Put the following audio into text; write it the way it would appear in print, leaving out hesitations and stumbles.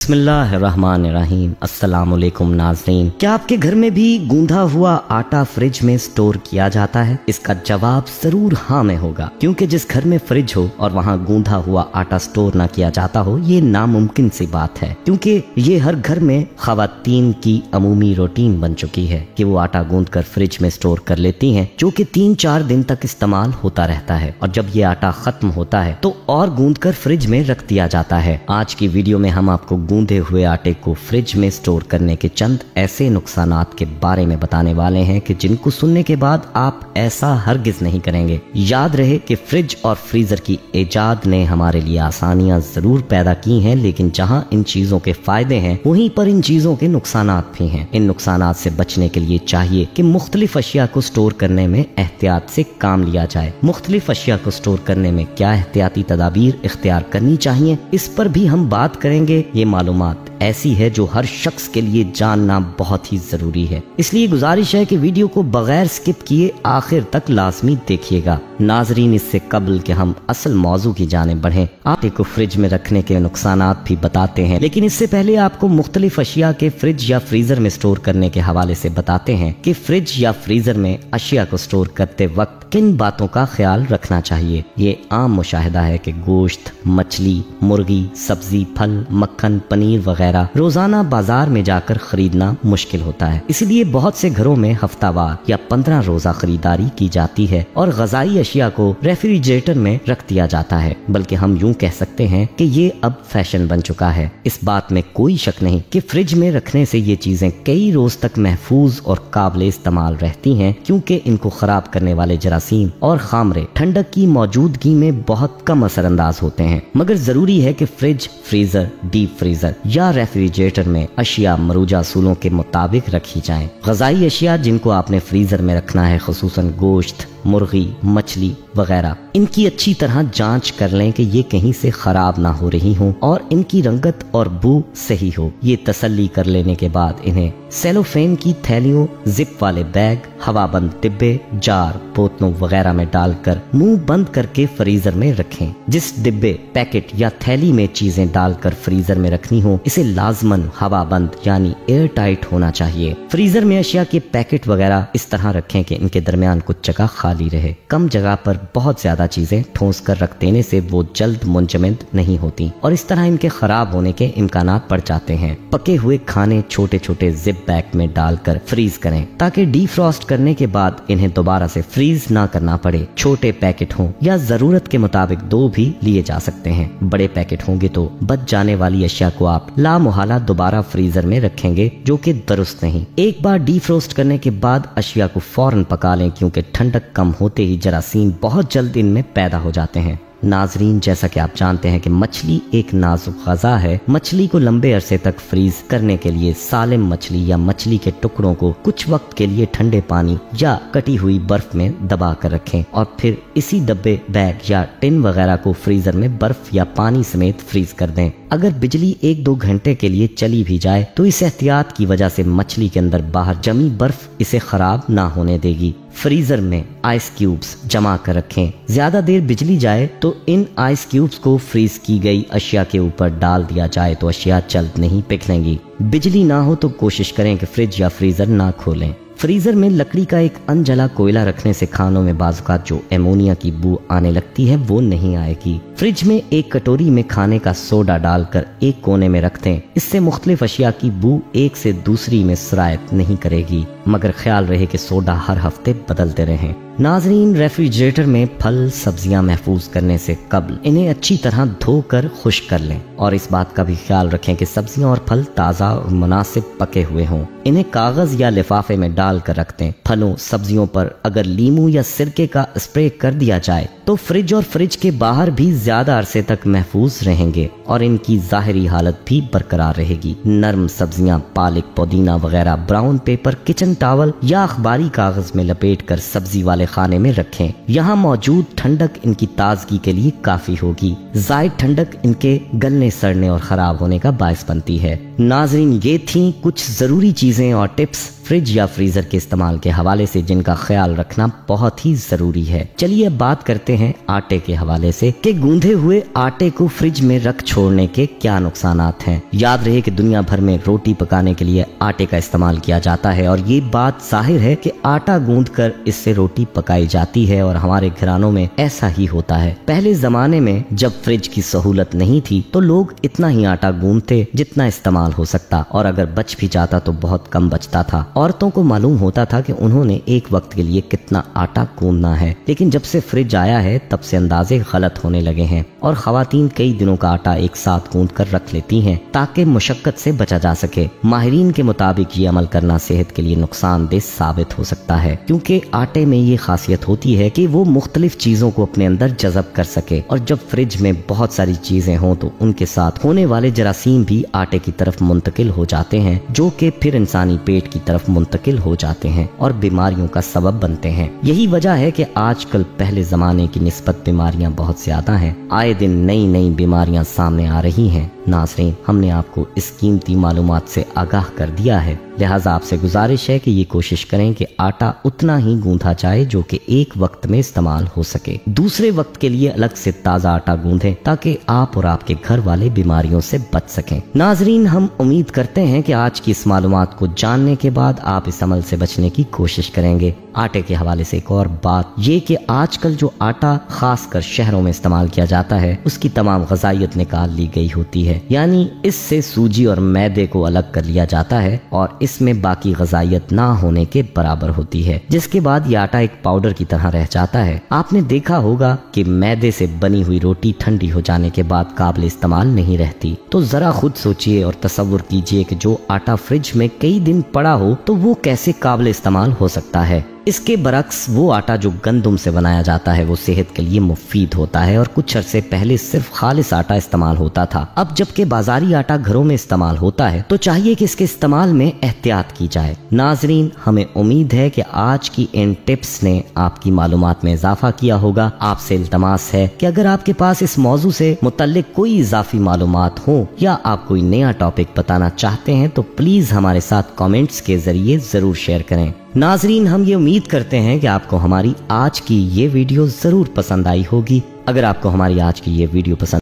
बिस्मिल्लाहिर्रहमानिर्रहीम। अस्सलाम वालेकुम नाज़रीन। क्या आपके घर में भी गूंधा हुआ आटा फ्रिज में स्टोर किया जाता है? इसका जवाब जरूर हाँ में होगा, क्योंकि जिस घर में फ्रिज हो और वहाँ गूंधा हुआ आटा स्टोर ना किया जाता हो, ये नामुमकिन सी बात है, क्योंकि ये हर घर में खवातीन की अमूमी रूटीन बन चुकी है कि वो आटा गूंद कर फ्रिज में स्टोर कर लेती हैं, जो कि 3-4 दिन तक इस्तेमाल होता रहता है। और जब ये आटा खत्म होता है तो और गूंद कर फ्रिज में रख दिया जाता है। आज की वीडियो में हम आपको गूंदे हुए आटे को फ्रिज में स्टोर करने के चंद ऐसे नुकसानात के बारे में बताने वाले हैं कि जिनको सुनने के बाद आप ऐसा हरगिज नहीं करेंगे। याद रहे कि फ्रिज और फ्रीजर की इजाद ने हमारे लिए आसानियां जरूर पैदा की हैं, लेकिन जहां इन चीजों के फायदे हैं वहीं पर इन चीजों के नुकसानात भी हैं। इन नुकसानात से बचने के लिए चाहिए कि मुख्तलिफ अशिया को स्टोर करने में एहतियात से काम लिया जाए। मुख्तलिफ अशिया को स्टोर करने में क्या एहतियाती तदाबीर इख्तियार करनी चाहिए, इस पर भी हम बात करेंगे। ये मालूमात ऐसी है जो हर शख्स के लिए जानना बहुत ही जरूरी है, इसलिए गुजारिश है कि वीडियो को बगैर स्किप किए आखिर तक लाजमी देखिएगा। नाजरीन, इससे कबल कि हम असल मौजू की जानिब बढ़ें, आटे को फ्रिज में रखने के नुकसानात भी बताते हैं, लेकिन इससे पहले आपको मुख्तलिफ अशिया के फ्रिज या फ्रीजर में स्टोर करने के हवाले से बताते हैं कि फ्रिज या फ्रीजर में अशिया को स्टोर करते वक्त किन बातों का ख्याल रखना चाहिए। ये आम मुशाहिदा है कि गोश्त, मछली, मुर्गी, सब्जी, फल, मक्खन, पनीर वगैरह रोजाना बाजार में जाकर खरीदना मुश्किल होता है। इसलिए बहुत से घरों में हफ्तावार या 15 रोजा खरीदारी की जाती है और गजाई अशिया को रेफ्रिजरेटर में रख दिया जाता है। बल्कि हम यूं कह सकते हैं कि ये अब फैशन बन चुका है। इस बात में कोई शक नहीं कि फ्रिज में रखने से ये चीजें कई रोज तक महफूज और काबिल इस्तेमाल रहती हैं, क्योंकि इनको खराब करने वाले जरासीम और खामरे ठंडक की मौजूदगी में बहुत कम असरअंदाज होते हैं। मगर जरूरी है कि फ्रिज, फ्रीजर, डीप फ्रीजर या रेफ्रिजरेटर में अशिया मरूजा असूलों के मुताबिक रखी जाएं। गजाई अशिया जिनको आपने फ्रीजर में रखना है, खुसूसन गोश्त, मुर्गी, मछली वगैरह, इनकी अच्छी तरह जांच कर लें कि ये कहीं से खराब ना हो रही हों और इनकी रंगत और बू सही हो। ये तसल्ली कर लेने के बाद इन्हें सेलोफेन की थैलियों, जिप वाले बैग, हवाबंद डिब्बे, जार, बोतलों वगैरह में डालकर मुंह बंद करके फ्रीजर में रखें। जिस डिब्बे, पैकेट या थैली में चीजें डालकर फ्रीजर में रखनी हो, इसे लाजमन हवाबंद यानी एयर टाइट होना चाहिए। फ्रीजर में अशिया के पैकेट वगैरह इस तरह रखें कि इनके दरमियान कुछ जगह खाली रहे। कम जगह पर बहुत ज्यादा चीजें ठोस कर रख देने से वो जल्द मुंजमद नहीं होती और इस तरह इनके खराब होने के इम्कानात बढ़ जाते हैं। पके हुए खाने छोटे छोटे जिप बैग में डालकर फ्रीज करें, ताकि डीफ्रॉस्ट करने के बाद इन्हें दोबारा से फ्रीज ना करना पड़े। छोटे पैकेट हों या जरूरत के मुताबिक 2 भी लिए जा सकते हैं। बड़े पैकेट होंगे तो बच जाने वाली अशिया को आप लामुहाला दोबारा फ्रीजर में रखेंगे, जो कि दुरुस्त नहीं। एक बार डीफ्रोस्ट करने के बाद अशिया को फौरन पका लें, क्योंकि ठंडक कम होते ही जरासीम बहुत जल्द इनमें पैदा हो जाते हैं। नाजरीन, जैसा कि आप जानते हैं कि मछली एक नाजुक ग़ज़ा है। मछली को लंबे अरसे तक फ्रीज करने के लिए सालिम मछली या मछली के टुकड़ों को कुछ वक्त के लिए ठंडे पानी या कटी हुई बर्फ में दबा कर रखें और फिर इसी डब्बे, बैग या टिन वगैरह को फ्रीजर में बर्फ या पानी समेत फ्रीज कर दें। अगर बिजली 1-2 घंटे के लिए चली भी जाए तो इस एहतियात की वजह से मछली के अंदर बाहर जमी बर्फ इसे खराब ना होने देगी। फ्रीजर में आइस क्यूब्स जमा कर रखें। ज्यादा देर बिजली जाए तो इन आइस क्यूब्स को फ्रीज की गई अशिया के ऊपर डाल दिया जाए तो अशिया जल्द नहीं पिघलेंगी। बिजली ना हो तो कोशिश करें कि फ्रिज या फ्रीजर ना खोलें। फ्रीजर में लकड़ी का एक अनजला कोयला रखने से खानों में बाज़-औक़ात जो एमोनिया की बू आने लगती है वो नहीं आएगी। फ्रिज में एक कटोरी में खाने का सोडा डालकर एक कोने में रख दें। इससे मुख्तलिफ अशिया की बू एक से दूसरी में सरायत नहीं करेगी, मगर ख्याल रहे कि सोडा हर हफ्ते बदलते रहें। नाजरीन, रेफ्रिजरेटर में फल सब्जियां महफूज करने से कबल इन्हें अच्छी तरह धोकर खुश्क कर लें और इस बात का भी ख्याल रखें कि सब्जियां और फल ताज़ा और मुनासिब पके हुए हों। इन्हें कागज या लिफाफे में डाल कर रख दें। फलों, सब्जियों पर अगर लीमू या सिरके का स्प्रे कर दिया जाए तो फ्रिज और फ्रिज के बाहर भी ज्यादा अरसे तक महफूज रहेंगे और इनकी जाहिरी हालत भी बरकरार रहेगी। नरम सब्जियां, पालक, पुदीना वगैरह ब्राउन पेपर, किचन टॉवल या अखबारी कागज में लपेटकर सब्जी वाले खाने में रखें। यहाँ मौजूद ठंडक इनकी ताजगी के लिए काफी होगी। जायद ठंडक इनके गलने, सड़ने और खराब होने का बायस बनती है। नाजरीन, ये थी कुछ जरूरी चीजें और टिप्स फ्रिज या फ्रीजर के इस्तेमाल के हवाले से जिनका ख्याल रखना बहुत ही जरूरी है। चलिए अब बात करते हैं आटे के हवाले से कि गूंधे हुए आटे को फ्रिज में रख छोड़ने के क्या नुकसानात हैं। याद रहे कि दुनिया भर में रोटी पकाने के लिए आटे का इस्तेमाल किया जाता है और ये बात जाहिर है कि आटा गूंथकर इससे रोटी पकाई जाती है और हमारे घरानों में ऐसा ही होता है। पहले जमाने में जब फ्रिज की सहूलत नहीं थी तो लोग इतना ही आटा गूंथते जितना इस्तेमाल हो सकता, और अगर बच भी जाता तो बहुत कम बचता था। औरतों को मालूम होता था कि उन्होंने एक वक्त के लिए कितना आटा गूंथना है, लेकिन जब से फ्रिज आया है तब से अंदाजे गलत होने लगे हैं और खवातीन कई दिनों का आटा एक साथ गूंथ कर रख लेती हैं ताकि मुशक्कत से बचा जा सके। माहिरीन के मुताबिक ये अमल करना सेहत के लिए नुकसानदेह साबित हो सकता है, क्योंकि आटे में ये खासियत होती है कि वो मुख्तलिफ चीजों को अपने अंदर जज़ब कर सके, और जब फ्रिज में बहुत सारी चीजें हों तो उनके साथ होने वाले जरासीम भी आटे की तरफ मुंतकिल हो जाते हैं, जो कि फिर इंसानी पेट की तरफ मुंतकिल हो जाते हैं और बीमारियों का सबब बनते हैं। यही वजह है कि आजकल पहले जमाने की निस्बत बीमारियां बहुत ज्यादा हैं। आए दिन नई नई बीमारियां सामने आ रही हैं। नाज़रीन, हमने आपको इस कीमती मालूमात से आगाह कर दिया है, लिहाजा आपसे गुजारिश है कि ये कोशिश करें कि आटा उतना ही गूंथा जाए जो कि एक वक्त में इस्तेमाल हो सके। दूसरे वक्त के लिए अलग से ताज़ा आटा गूंथें ताकि आप और आपके घर वाले बीमारियों से बच सकें। नाज़रीन, हम उम्मीद करते हैं कि आज की इस मालूमात को जानने के बाद आप इस अमल से बचने की कोशिश करेंगे। आटे के हवाले से एक और बात ये कि आजकल जो आटा खासकर शहरों में इस्तेमाल किया जाता है उसकी तमाम ग़ज़ाइयत निकाल ली गई होती है, यानी इससे सूजी और मैदे को अलग कर लिया जाता है और इसमें बाकी ग़ज़ाइयत ना होने के बराबर होती है, जिसके बाद ये आटा एक पाउडर की तरह रह जाता है। आपने देखा होगा कि मैदे से बनी हुई रोटी ठंडी हो जाने के बाद काबिल इस्तेमाल नहीं रहती। तो जरा खुद सोचिए और तसव्वुर कीजिए कि जो आटा फ्रिज में कई दिन पड़ा हो तो वो कैसे काबिल इस्तेमाल हो सकता है। इसके बरक्स वो आटा जो गंदम से बनाया जाता है वो सेहत के लिए मुफीद होता है और कुछ अरसे पहले सिर्फ खालिस आटा इस्तेमाल होता था। अब जबकि बाजारी आटा घरों में इस्तेमाल होता है तो चाहिए कि इसके इस्तेमाल में एहतियात की जाए। नाजरीन, हमें उम्मीद है कि आज की इन टिप्स ने आपकी मालूमात में इजाफा किया होगा। आपसे इल्तमास है कि अगर आपके पास इस मौजू से मुतल्लिक कोई इजाफी मालूमात हो या आप कोई नया टॉपिक बताना चाहते हैं तो प्लीज हमारे साथ कमेंट्स के जरिए जरूर शेयर करें। नाजरीन, हम ये उम्मीद करते हैं कि आपको हमारी आज की ये वीडियो जरूर पसंद आई होगी। अगर आपको हमारी आज की ये वीडियो पसंद